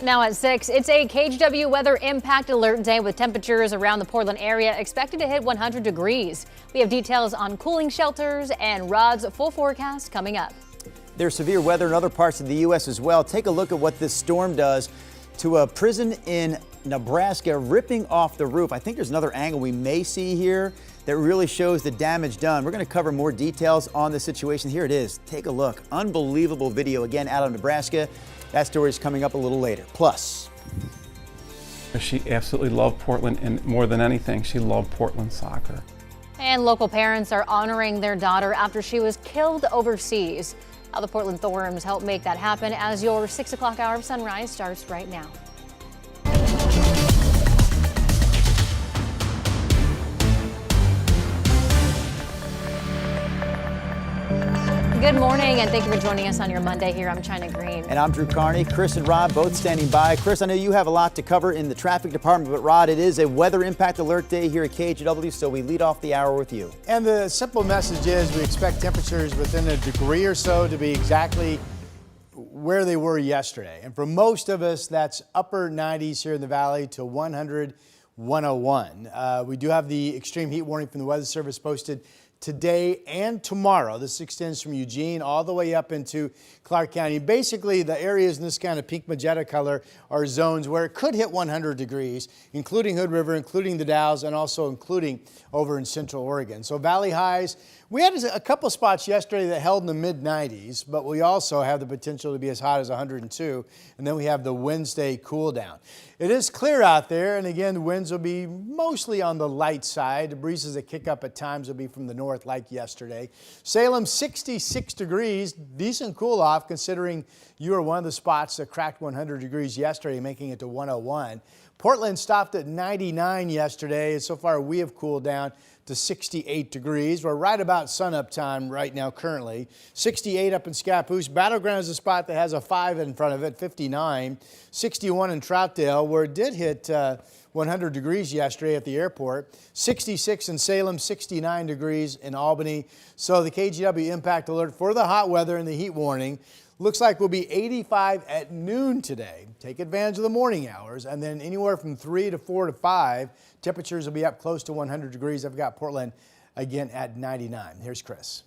Now at 6, it's a KGW weather impact alert day with temperatures around the Portland area expected to hit 100 degrees. We have details on cooling shelters and Rod's full forecast coming up. There's severe weather in other parts of the U.S. as well. Take a look at what this storm does to a prison in Nebraska, ripping off the roof. I think there's another angle we may see here that really shows the damage done. We're going to cover more details on the situation. Here it is. Take a look. Unbelievable video again out of Nebraska. That story is coming up a little later. Plus, she absolutely loved Portland, and more than anything, she loved Portland soccer. And local parents are honoring their daughter after she was killed overseas. How the Portland Thorns help make that happen as your 6 o'clock hour of sunrise starts right now. Good morning, and thank you for joining us on your Monday here. I'm China Green. And I'm Drew Carney. Chris and Rod both standing by. Chris, I know you have a lot to cover in the traffic department, but Rod, it is a weather impact alert day here at KGW, so we lead off the hour with you. And the simple message is we expect temperatures within a degree or so to be exactly where they were yesterday. And for most of us, that's upper 90s here in the valley to 100, 101. We do have the extreme heat warning from the Weather Service posted today and tomorrow. This extends from Eugene all the way up into Clark County. Basically, the areas in this kind of pink magenta color are zones where it could hit 100 degrees, including Hood River, including the Dalles, and also including over in Central Oregon. So valley highs, we had a couple spots yesterday that held in the mid 90s, but we also have the potential to be as hot as 102. And then we have the Wednesday cool down. It is clear out there, and again, the winds will be mostly on the light side. The breezes that kick up at times will be from the north like yesterday. Salem, 66 degrees, decent cool off considering you were one of the spots that cracked 100 degrees yesterday, making it to 101. Portland stopped at 99 yesterday, and so far we have cooled down to 68 degrees. We're right about sunup time right now currently. 68 up in Scappoose. Battleground is a spot that has a 5 in front of it, 59. 61 in Troutdale, where it did hit 100 degrees yesterday at the airport. 66 in Salem, 69 degrees in Albany. So the KGW impact alert for the hot weather and the heat warning looks like we'll be 85 at noon today. Take advantage of the morning hours, and then anywhere from 3 to 4 to 5, temperatures will be up close to 100 degrees. I've got Portland again at 99. Here's Chris.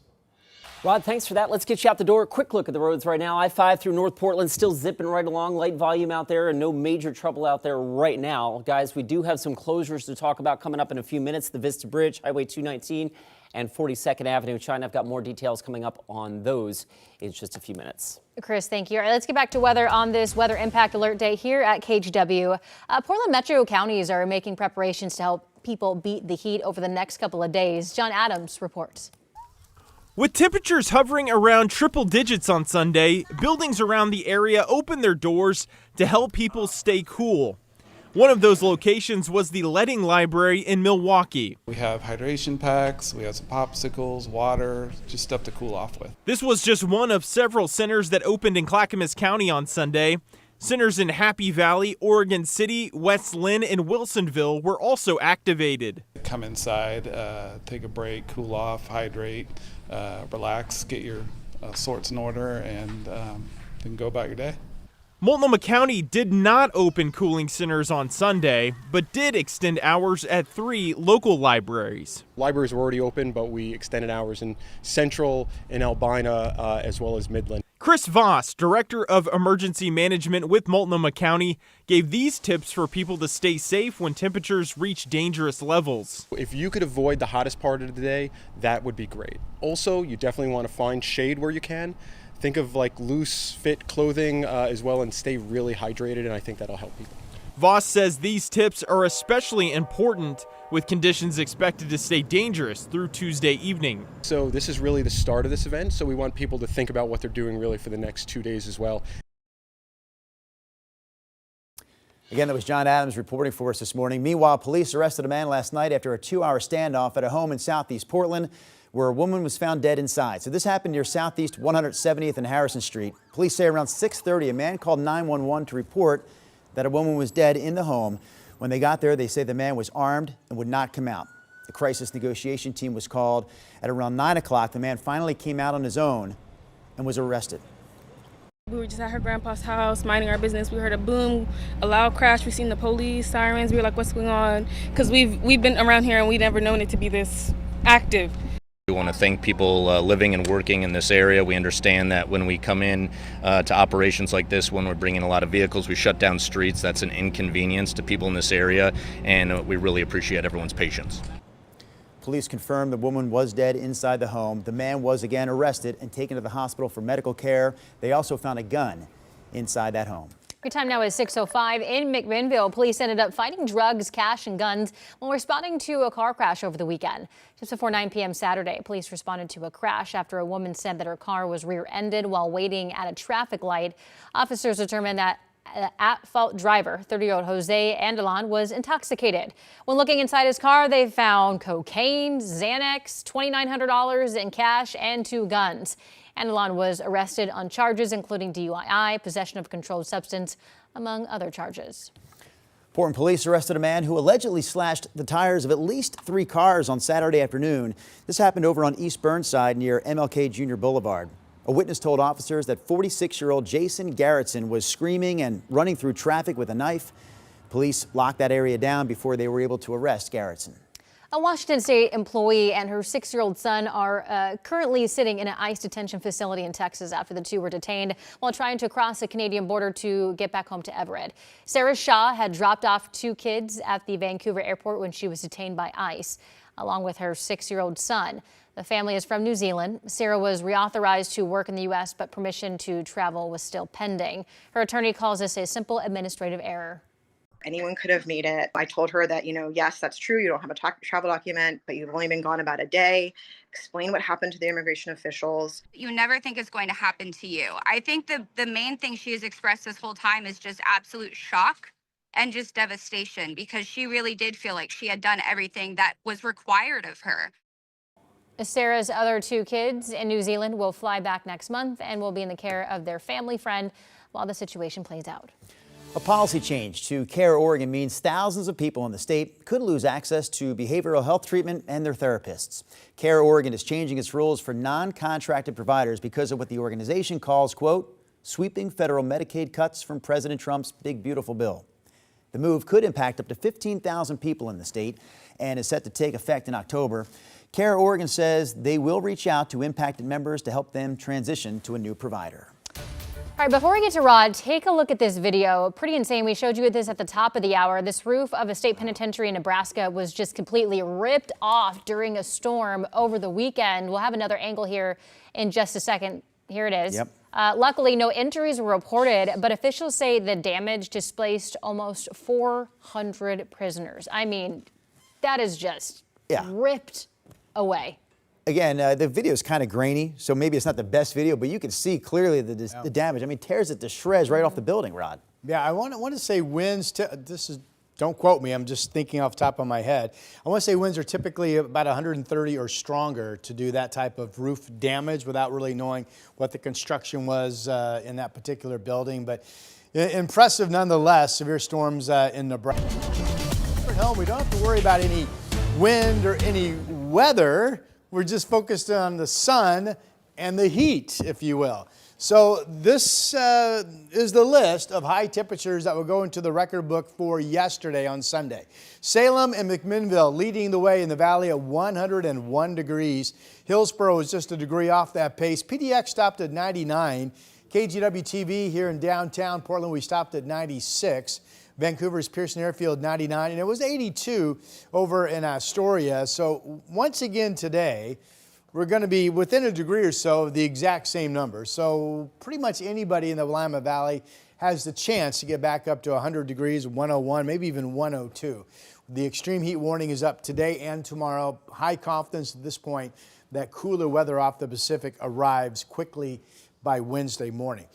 Rod, thanks for that. Let's get you out the door. Quick look at the roads right now. I-5 through North Portland still zipping right along. Light volume out there and no major trouble out there right now. Guys, we do have some closures to talk about coming up in a few minutes. The Vista Bridge, Highway 219 and 42nd Avenue. China, I've got more details coming up on those in just a few minutes. Chris, thank you. All right, let's get back to weather on this weather impact alert day here at KGW. Portland metro counties are making preparations to help people beat the heat over the next couple of days. John Adams reports. With temperatures hovering around triple digits on Sunday, buildings around the area opened their doors to help people stay cool. One of those locations was the Ledding Library in Milwaukee. We have hydration packs, we have some popsicles, water, just stuff to cool off with. This was just one of several centers that opened in Clackamas County on Sunday. Centers in Happy Valley, Oregon City, West Lynn, and Wilsonville were also activated. Come inside, take a break, cool off, hydrate, relax, get your sorts in order, and then go about your day. Multnomah County did not open cooling centers on Sunday, but did extend hours at 3 local libraries. Libraries were already open, but we extended hours in Central and Albina as well as Midland. Chris Voss, Director of Emergency Management with Multnomah County, gave these tips for people to stay safe when temperatures reach dangerous levels. If you could avoid the hottest part of the day, that would be great. Also, you definitely want to find shade where you can. Think of like loose fit clothing as well, and stay really hydrated, and I think that'll help people. Voss says these tips are especially important with conditions expected to stay dangerous through Tuesday evening. So this is really the start of this event, so we want people to think about what they're doing really for the next 2 days as well. Again, that was John Adams reporting for us this morning. Meanwhile, police arrested a man last night after a 2-hour standoff at a home in southeast Portland, where a woman was found dead inside. So this happened near Southeast 170th and Harrison Street. Police say around 6:30, a man called 911 to report that a woman was dead in the home. When they got there, they say the man was armed and would not come out. The crisis negotiation team was called. At around 9 o'clock, the man finally came out on his own and was arrested. We were just at her grandpa's house, minding our business. We heard a boom, a loud crash. We seen the police sirens. We were like, "What's going on?" Because we've been around here and we never known it to be this active. We want to thank people living and working in this area. We understand that when we come in to operations like this, when we're bringing a lot of vehicles, we shut down streets. That's an inconvenience to people in this area, and we really appreciate everyone's patience. Police confirmed the woman was dead inside the home. The man was again arrested and taken to the hospital for medical care. They also found a gun inside that home. Your time now is 6:05 in McMinnville. Police ended up finding drugs, cash, and guns while responding to a car crash over the weekend. Just before 9 p.m. Saturday, police responded to a crash after a woman said that her car was rear-ended while waiting at a traffic light. Officers determined that at-fault driver, 30-year-old Jose Andelon, was intoxicated. When looking inside his car, they found cocaine, Xanax, $2,900 in cash, and 2 guns. Andelon was arrested on charges including DUI, possession of a controlled substance, among other charges. Portland police arrested a man who allegedly slashed the tires of at least 3 cars on Saturday afternoon. This happened over on East Burnside near MLK Jr. Boulevard. A witness told officers that 46-year-old Jason Garrettson was screaming and running through traffic with a knife. Police locked that area down before they were able to arrest Garrettson. A Washington State employee and her 6-year-old son are currently sitting in an ICE detention facility in Texas after the two were detained while trying to cross the Canadian border to get back home to Everett. Sarah Shaw had dropped off 2 kids at the Vancouver airport when she was detained by ICE, along with her 6-year-old son. The family is from New Zealand. Sarah was reauthorized to work in the U.S., but permission to travel was still pending. Her attorney calls this a simple administrative error. Anyone could have made it. I told her that, yes, that's true. You don't have a travel document, but you've only been gone about a day. Explain what happened to the immigration officials. You never think it's going to happen to you. I think the main thing she has expressed this whole time is just absolute shock and just devastation, because she really did feel like she had done everything that was required of her. Sarah's other 2 kids in New Zealand will fly back next month and will be in the care of their family friend while the situation plays out. A policy change to Care Oregon means thousands of people in the state could lose access to behavioral health treatment and their therapists. Care Oregon is changing its rules for non-contracted providers because of what the organization calls, quote, sweeping federal Medicaid cuts from President Trump's big, beautiful bill. The move could impact up to 15,000 people in the state and is set to take effect in October. Care Oregon says they will reach out to impacted members to help them transition to a new provider. All right, before we get to Rod, take a look at this video. Pretty insane. We showed you this at the top of the hour. This roof of a state penitentiary in Nebraska was just completely ripped off during a storm over the weekend. We'll have another angle here in just a second. Here it is. Yep. Luckily, no injuries were reported, but officials say the damage displaced almost 400 prisoners. I mean, that is just ripped away. Again, the video is kind of grainy, so maybe it's not the best video, but you can see clearly the damage. I mean, tears it to shreds right off the building, Rod. Yeah, I want to say winds, don't quote me, I'm just thinking off the top of my head. I want to say winds are typically about 130 or stronger to do that type of roof damage without really knowing what the construction was in that particular building. But impressive nonetheless, severe storms in Nebraska. At home, we don't have to worry about any wind or any weather. We're just focused on the sun and the heat, if you will. So this is the list of high temperatures that will go into the record book for yesterday on Sunday. Salem and McMinnville leading the way in the valley at 101 degrees. Hillsboro was just a degree off that pace. PDX stopped at 99. KGW TV here in downtown Portland, we stopped at 96. Vancouver's Pearson Airfield 99, and it was 82 over in Astoria. So once again today, we're going to be within a degree or so of the exact same number. So pretty much anybody in the Willamette Valley has the chance to get back up to 100 degrees, 101, maybe even 102. The extreme heat warning is up today and tomorrow. High confidence at this point that cooler weather off the Pacific arrives quickly by Wednesday morning.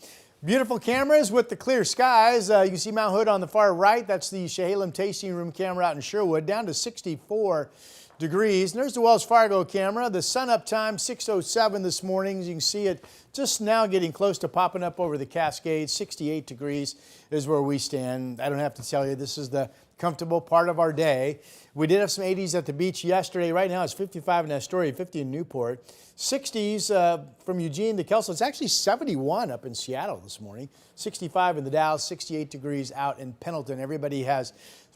Beautiful cameras with the clear skies. You can see Mount Hood on the far right. That's the Chehalem Tasting Room camera out in Sherwood, down to 64 degrees. And there's the Wells Fargo camera. The sun up time, 6:07 this morning. As you can see at just now getting close to popping up over the Cascades. 68 degrees is where we stand. I don't have to tell you, this is the comfortable part of our day. We did have some 80s at the beach yesterday. Right now it's 55 in Astoria, 50 in Newport. 60s from Eugene to Kelso. It's actually 71 up in Seattle this morning. 65 in the Dalles, 68 degrees out in Pendleton. Everybody has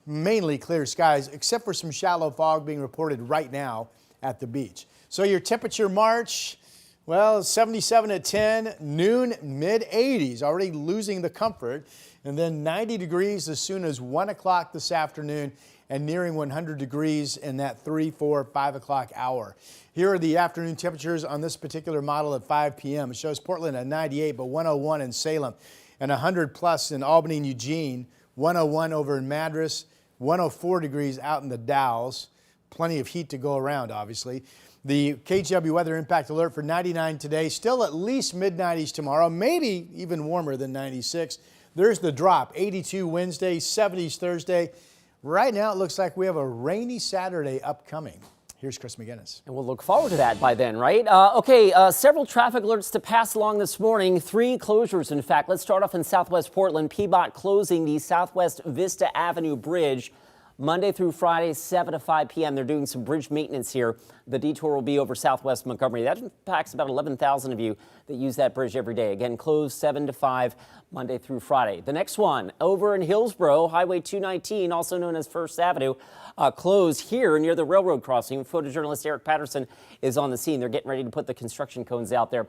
mainly clear skies, except for some shallow fog being reported right now at the beach. So your temperature March, well, 77 at 10, noon, mid-80s, already losing the comfort. And then 90 degrees as soon as 1 o'clock this afternoon and nearing 100 degrees in that 3, 4, 5 o'clock hour. Here are the afternoon temperatures on this particular model at 5 p.m. It shows Portland at 98, but 101 in Salem and 100 plus in Albany and Eugene, 101 over in Madras, 104 degrees out in the Dalles. Plenty of heat to go around, obviously. The KGW weather impact alert for 99 today, still at least mid-90s tomorrow, maybe even warmer than 96. There's the drop, 82 Wednesday, 70s Thursday. Right now, it looks like we have a rainy Saturday upcoming. Here's Chris McGinnis. And we'll look forward to that by then, right? Several traffic alerts to pass along this morning. 3 closures, in fact. Let's start off in Southwest Portland. PBOT closing the Southwest Vista Avenue Bridge Monday through Friday, 7 to 5 p.m. They're doing some bridge maintenance here. The detour will be over Southwest Montgomery. That impacts about 11,000 of you that use that bridge every day. Again, closed 7 to 5 Monday through Friday. The next one over in Hillsborough, Highway 219, also known as First Avenue, closed here near the railroad crossing. Photojournalist Eric Patterson is on the scene. They're getting ready to put the construction cones out there.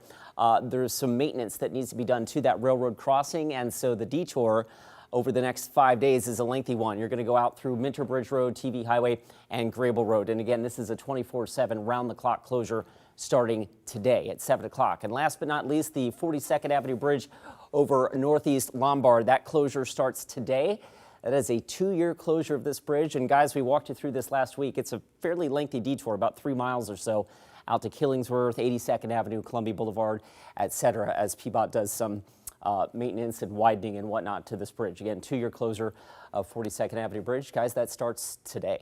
There's some maintenance that needs to be done to that railroad crossing, and so the detour over the next 5 days is a lengthy one. You're going to go out through Minter Bridge Road, TV Highway, and Grable Road. And again, this is a 24/7 round-the-clock closure starting today at 7 o'clock. And last but not least, the 42nd Avenue Bridge over Northeast Lombard. That closure starts today. That is a 2-year closure of this bridge. And guys, we walked you through this last week. It's a fairly lengthy detour, about 3 miles or so, out to Killingsworth, 82nd Avenue, Columbia Boulevard, etc., as PBOT does some maintenance and widening and whatnot to this bridge. Again, 2-year closure of 42nd Avenue Bridge. Guys, that starts today.